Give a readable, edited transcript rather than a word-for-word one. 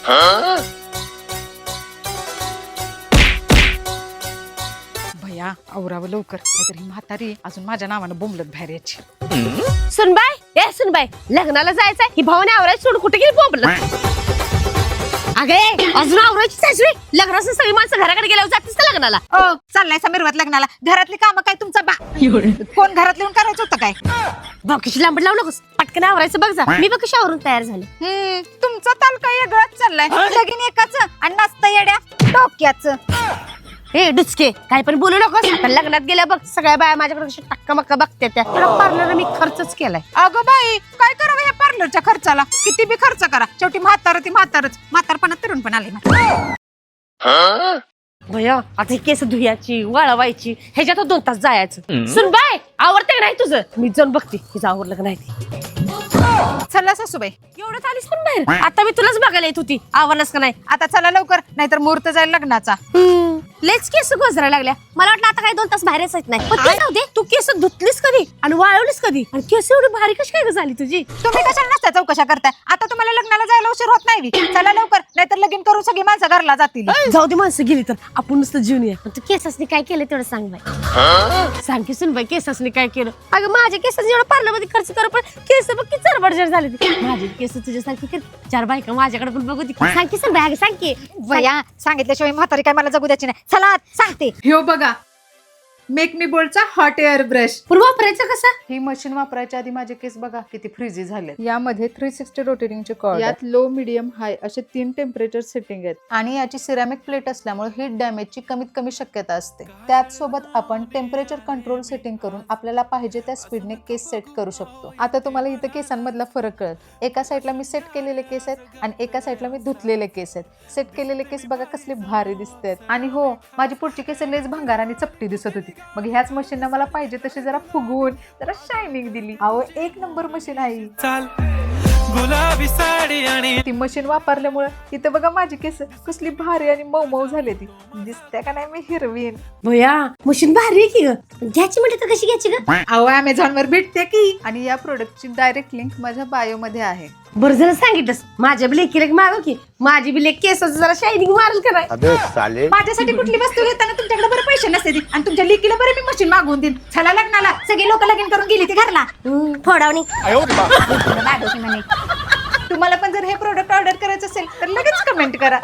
भैया आवरावं लवकर, नाहीतर ही म्हातारी अजून माझ्या नावानं बोंबलत बाहेर यायची. सुनबाई लग्नाला जायचंय ही भावाने आवरायची सोडून कुठे गेली बोंबलत. अगे अजून आवरायची सासरी, लग्नाचं सगळी माणसं घराकडे गेल्यावर जातीस का लग्नाला? चाललाय समीरवत लग्नाला. घरातली कामं काय तुमचा बा कोण घरात लिहून करायचं होतं काय? बाकीची लांबड लावू नकोस, पटकन आवरायचं बघ जा. मी बघ कशी आवरून तयार झाले. तुमचा ताल काय वेगळाच चाललाय. लगीन एकाच आणि नाचता येड्या डोक्याचं. हे डुचके काय पण बोलू नकोस. आता लग्नात गेल्या बघ सगळ्या बाया माझ्याकडे कशी टक्का मक्का बघते त्या. पार्लर मी खर्चच केलाय. अगं बाई काय करावं या पार्लरच्या खर्चाला? किती बी खर्च करा, शेवटी म्हातार ती म्हातारच. म्हातारपणात तरुण पण आले. भैया आता ही केस धुयाची वाळवायची ह्याच्यात 2 तास जायचं. सुनबाई आवडते का नाही तुझं? मी जाऊन बघते तिचं आवडलं का नाही. चला सासूबाई, एवढं आलीस पण बाहेर. आता मी तुलाच बघायला येत होती, आवडलंच का नाही. आता चला लवकर, नाहीतर मुहूर्त जाईल लग्नाचा. लेच केस गोजरायला लागल्या. मला वाटलं आता काही 2 तास बाहेर यायचं नाही. पण ते जाऊ दे, तू केस धुतलीस कधी आणि वाळवलीस कधी? आणि केस एवढी भारी कशी काय झाली तुझी? तुम्ही कशाला नसता चौकशा करताय? आता तुम्हाला लग्नाला जायला उशीर होत नाही. चला लवकर, नाहीतर लगीन करू सगळी माणसं घरला जातील. जाऊ दे, माणसं गेली तर आपण नुसतं जीवन या. तू केसासनी काय केलं तेवढं सांग बाई. सांग की सुन बाई, केसासनी काय केलं? अगं माझ्या केसास एवढं पार्लर मध्ये खर्च कर, पण केस बघ की चरबडजर झाले. माझी केस तुझ्यासारखी कर, 4 बायका माझ्याकडे पण बघू दे. सांग की सुन बाई, सांग की. भैया सांगितल्याशिवाय म्हातारी काय मला जगू द्यायची नाही. चला सांगते. ह्यो बघा, मेक मी बोल्डचा हॉट एअर ब्रश. पण वापरायचं कसं? ही मशीन वापरायच्या आधी माझे केस बघा किती फ्रीजी झाले. यामध्ये 360 रोटेटिंगचे कॉर्ड, यात लो, मीडियम, हाय असे 3 टेम्परेचर सेटिंग आहेत. आणि याची सिरॅमिक प्लेट असल्यामुळे हीट डॅमेजची कमीत कमी शक्यता असते. त्याच सोबत आपण टेम्परेचर कंट्रोल सेटिंग करून आपल्याला पाहिजे त्या स्पीडने केस सेट करू शकतो. आता तुम्हाला इथं केसांमधला फरक कळेल. एका साईडला मी सेट केलेले केस आहेत आणि एका साईडला मी धुतलेले केस आहेत. सेट केलेले केस बघा कसले भारी दिसतात. आणि हो, माझी पुढची केस लेस भंगार आणि चपटी दिसत होती. मग ह्याच मशीनने मला पाहिजे तशी जरा फुगवून जरा शायनिंग दिली. अहो 1 नंबर मशीन आहे. गुलाबी साडी आणि ती मशीन वापरल्यामुळे इथं बघा माझी केस कसली भारी आणि मऊ मऊ झाली. ती दिसते का नाही मी हिरवीन. भैया मशीन भारी आहे की ग. घ्यायची म्हणजे तर कशी घ्यायची ग? अहो अमेझॉन वर भेटते की. आणि या प्रोडक्टची डायरेक्ट लिंक माझ्या बायो मध्ये आहे. बरं झालं सांगितलंस. माझ्या बी लेकीला मागव की, माझी बी लेक केसाचं जरा शायनिंग मारेल का नाही. माझ्यासाठी कुठली वस्तू घेताना तुमच्याकडे बरं पैसे नसते ती, आणि तुमच्या लेकीला बरं मी मशीन मागवून देईन. चला लग्नाला, सगळे लोक लगीन करून गेली ती घरला. फोडावणी म्हणे. तुम्हाला पण जर हे प्रोडक्ट ऑर्डर करायचं असेल तर लगेच कमेंट करा.